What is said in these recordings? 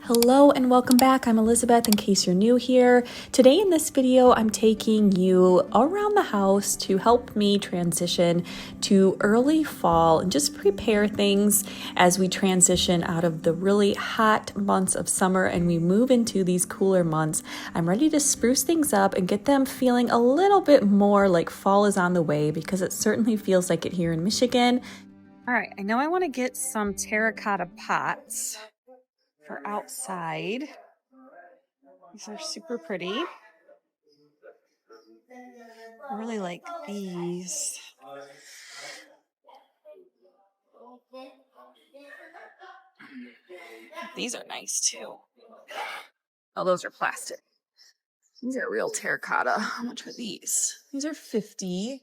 Hello and welcome back. I'm Elizabeth in case you're new here. Today in this video, I'm taking you around the house to help me transition to early fall and just prepare things as we transition out of the really hot months of summer and we move into these cooler months. I'm ready to spruce things up and get them feeling a little bit more like fall is on the way because it certainly feels like it here in Michigan. All right, I know I want to get some terracotta pots for outside. These are super pretty. I really like these. These are nice too. Oh, those are plastic. These are real terracotta. How much are these? These are 50.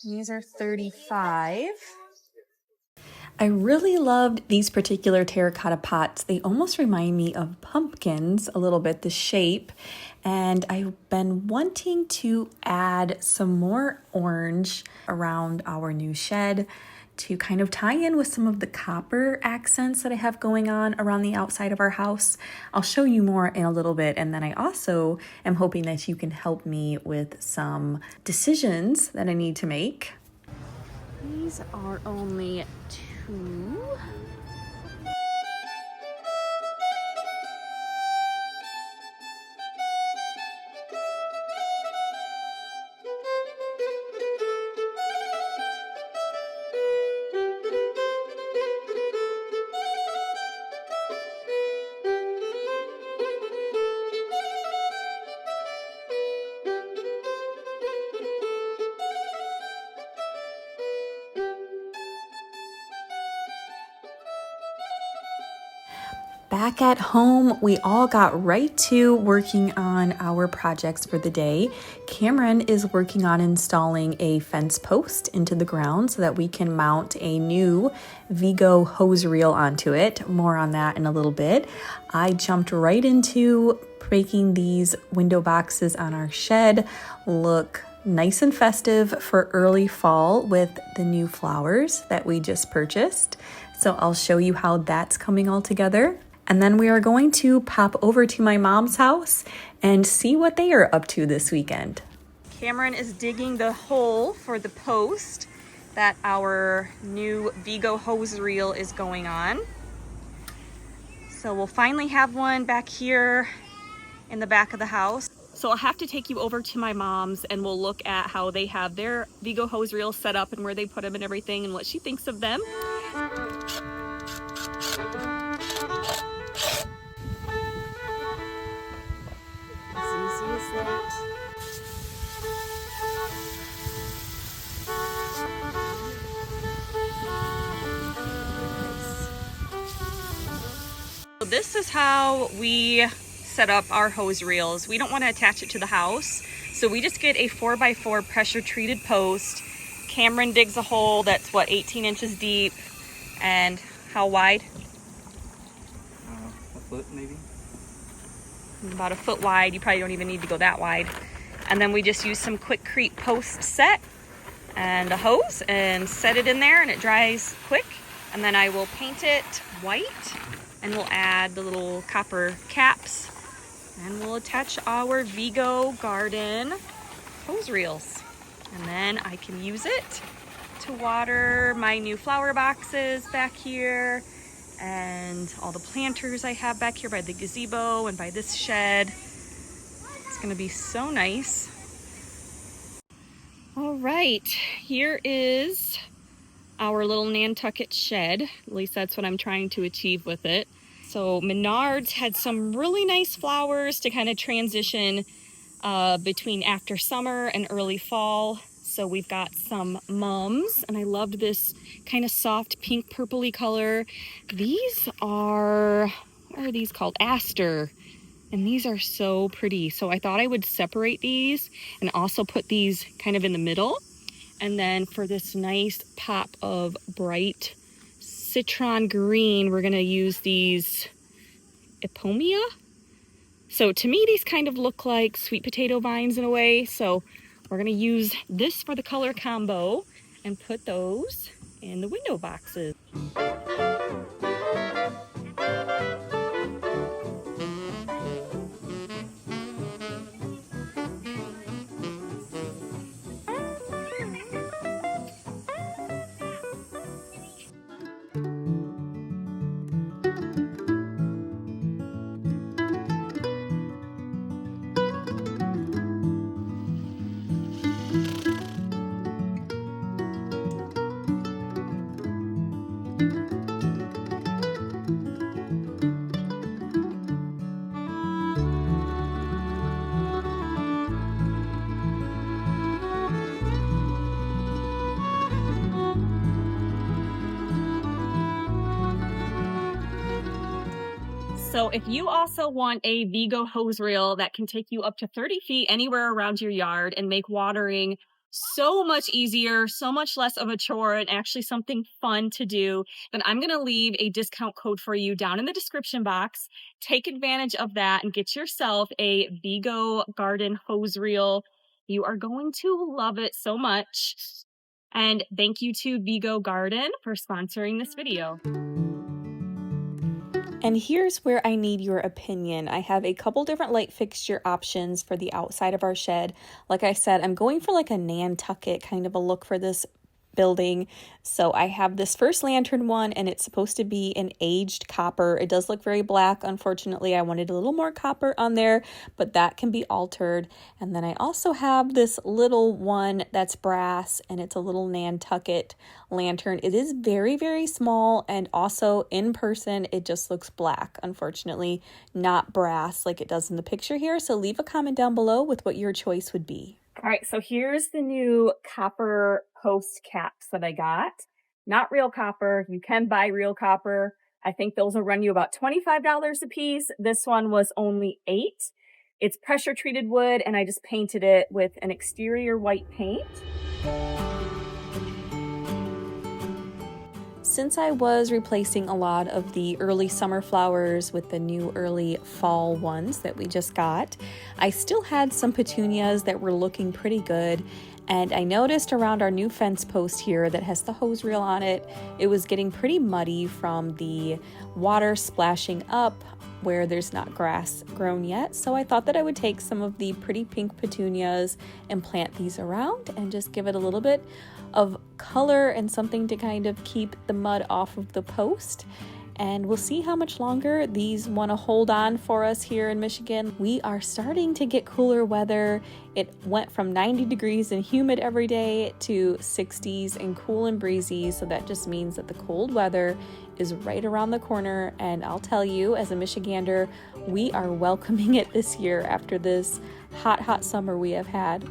These are 35. I really loved these particular terracotta pots. They almost remind me of pumpkins a little bit, the shape. And I've been wanting to add some more orange around our new shed to kind of tie in with some of the copper accents that I have going on around the outside of our house. I'll show you more in a little bit. And then I also am hoping that you can help me with some decisions that I need to make. These are only 2. Back at home, we all got right to working on our projects for the day. Cameron is working on installing a fence post into the ground so that we can mount a new Vego hose reel onto it. More on that in a little bit. I jumped right into making these window boxes on our shed look nice and festive for early fall with the new flowers that we just purchased. So I'll show you how that's coming all together. And then we are going to pop over to my mom's house and see what they are up to this weekend. Cameron is digging the hole for the post that our new Vego hose reel is going on. So we'll finally have one back here in the back of the house. So I'll have to take you over to my mom's and we'll look at how they have their Vego hose reels set up and where they put them and everything and what she thinks of them. So this is how we set up our hose reels. We don't want to attach it to the house, so we just get a 4x4 pressure treated post. Cameron digs a hole that's 18 inches deep, and how wide? A foot maybe. About a foot wide. You probably don't even need to go that wide. And then we just use some Quickcrete post set and a hose and set it in there, and it dries quick. And then I will paint it white. And we'll add the little copper caps and we'll attach our Vego garden hose reels. And then I can use it to water my new flower boxes back here and all the planters I have back here by the gazebo and by this shed. It's gonna be so nice. All right, here is our little nantucket shed. At least that's what I'm trying to achieve with it. So Menards had some really nice flowers to kind of transition between after summer and early fall. So we've got some mums, and I loved this kind of soft pink purpley color. These are, what are these called? Aster. And these are so pretty. So I thought I would separate these and also put these kind of in the middle. And then for this nice pop of bright citron green, we're gonna use these Epomia. So to me, these kind of look like sweet potato vines in a way. So we're gonna use this for the color combo and put those in the window boxes. So if you also want a Vego hose reel that can take you up to 30 feet anywhere around your yard and make watering so much easier, so much less of a chore, and actually something fun to do, then I'm going to leave a discount code for you down in the description box. Take advantage of that and get yourself a Vego garden hose reel. You are going to love it so much. And thank you to Vego Garden for sponsoring this video. And here's where I need your opinion. I have a couple different light fixture options for the outside of our shed. Like I said, I'm going for like a nantucket kind of a look for this building. So I have this first lantern one, and it's supposed to be an aged copper. It does look very black. Unfortunately, I wanted a little more copper on there, but that can be altered. And then I also have this little one that's brass, and it's a little nantucket lantern. It is very, very small, and also in person, it just looks black. Unfortunately, not brass like it does in the picture here. So leave a comment down below with what your choice would be. All right, so here's the new copper post caps that I got. Not real copper. You can buy real copper. I think those will run you about $25 a piece. This one was only $8. It's pressure treated wood, and I just painted it with an exterior white paint. Since I was replacing a lot of the early summer flowers with the new early fall ones that we just got, I still had some petunias that were looking pretty good. And I noticed around our new fence post here that has the hose reel on it, it was getting pretty muddy from the water splashing up where there's not grass grown yet. So I thought that I would take some of the pretty pink petunias and plant these around and just give it a little bit of color and something to kind of keep the mud off of the post. And we'll see how much longer these want to hold on for us here in Michigan. We are starting to get cooler weather. It went from 90 degrees and humid every day to 60s and cool and breezy. So that just means that the cold weather is right around the corner. And I'll tell you, as a Michigander, we are welcoming it this year after this hot summer we have had.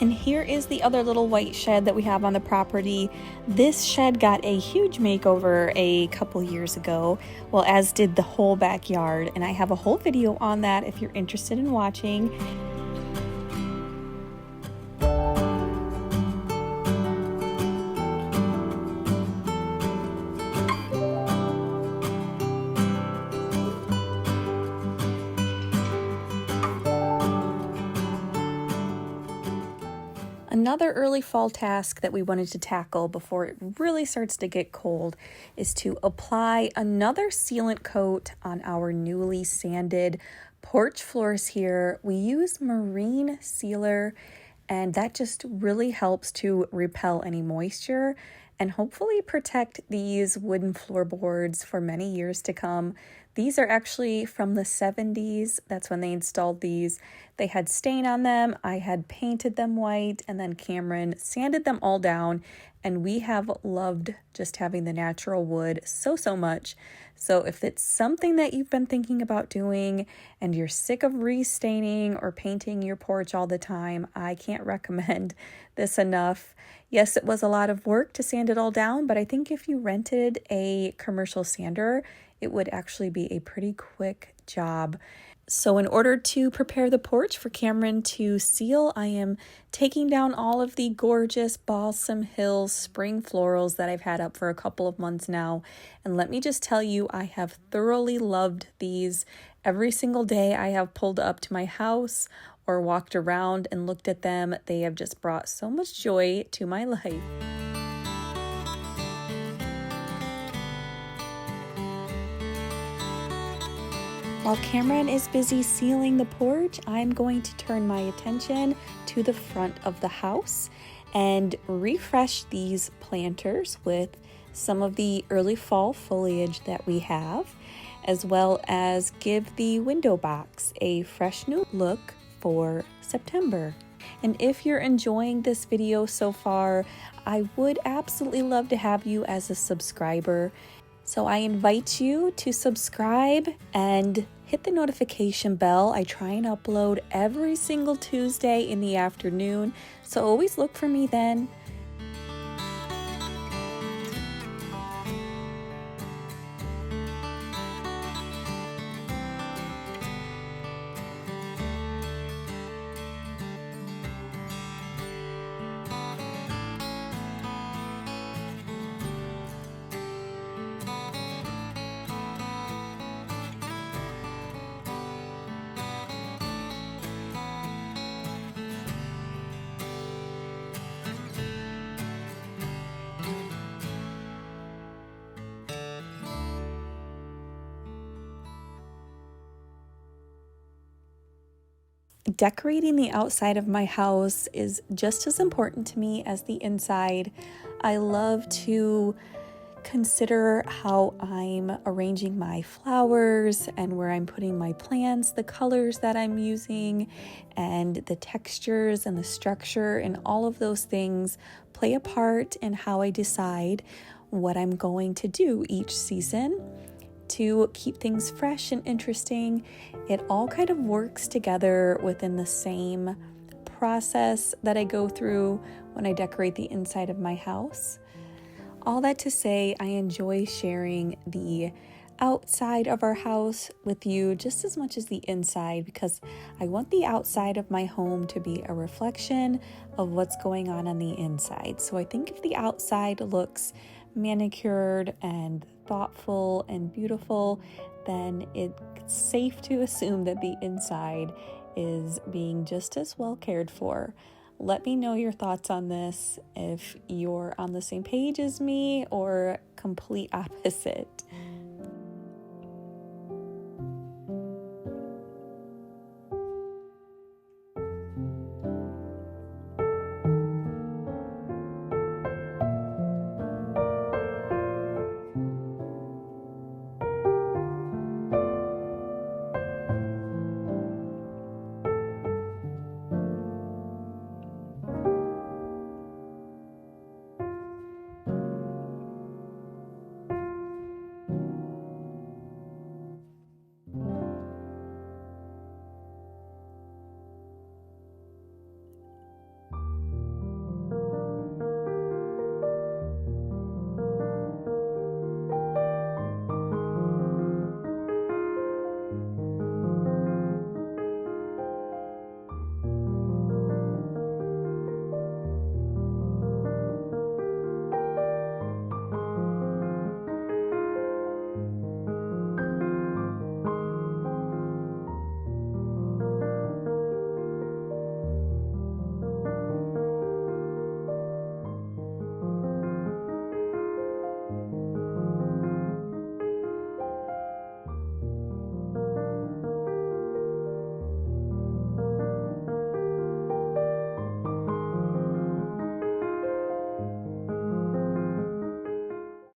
And here is the other little white shed that we have on the property. This shed got a huge makeover a couple years ago, well, as did the whole backyard. And I have a whole video on that if you're interested in watching. Another early fall task that we wanted to tackle before it really starts to get cold is to apply another sealant coat on our newly sanded porch floors here. We use marine sealer, and that just really helps to repel any moisture and hopefully protect these wooden floorboards for many years to come. These are actually from the 70s. That's when they installed these. They had stain on them. I had painted them white, and then Cameron sanded them all down. And we have loved just having the natural wood so much. So if it's something that you've been thinking about doing and you're sick of restaining or painting your porch all the time, I can't recommend this enough. Yes, it was a lot of work to sand it all down, but I think if you rented a commercial sander, it would actually be a pretty quick job. So in order to prepare the porch for Cameron to seal, I am taking down all of the gorgeous Balsam Hill spring florals that I've had up for a couple of months now. And let me just tell you, I have thoroughly loved these. Every single day I have pulled up to my house or walked around and looked at them. They have just brought so much joy to my life. While Cameron is busy sealing the porch, I'm going to turn my attention to the front of the house and refresh these planters with some of the early fall foliage that we have, as well as give the window box a fresh new look for September. And if you're enjoying this video so far, I would absolutely love to have you as a subscriber. So I invite you to subscribe and hit the notification bell. I try and upload every single Tuesday in the afternoon, so always look for me then. Decorating the outside of my house is just as important to me as the inside. I love to consider how I'm arranging my flowers and where I'm putting my plants, the colors that I'm using, and the textures and the structure, and all of those things play a part in how I decide what I'm going to do each season to keep things fresh and interesting. It all kind of works together within the same process that I go through when I decorate the inside of my house. All that to say, I enjoy sharing the outside of our house with you just as much as the inside, because I want the outside of my home to be a reflection of what's going on the inside. So I think if the outside looks manicured and thoughtful and beautiful, then it's safe to assume that the inside is being just as well cared for. Let me know your thoughts on this, if you're on the same page as me or complete opposite.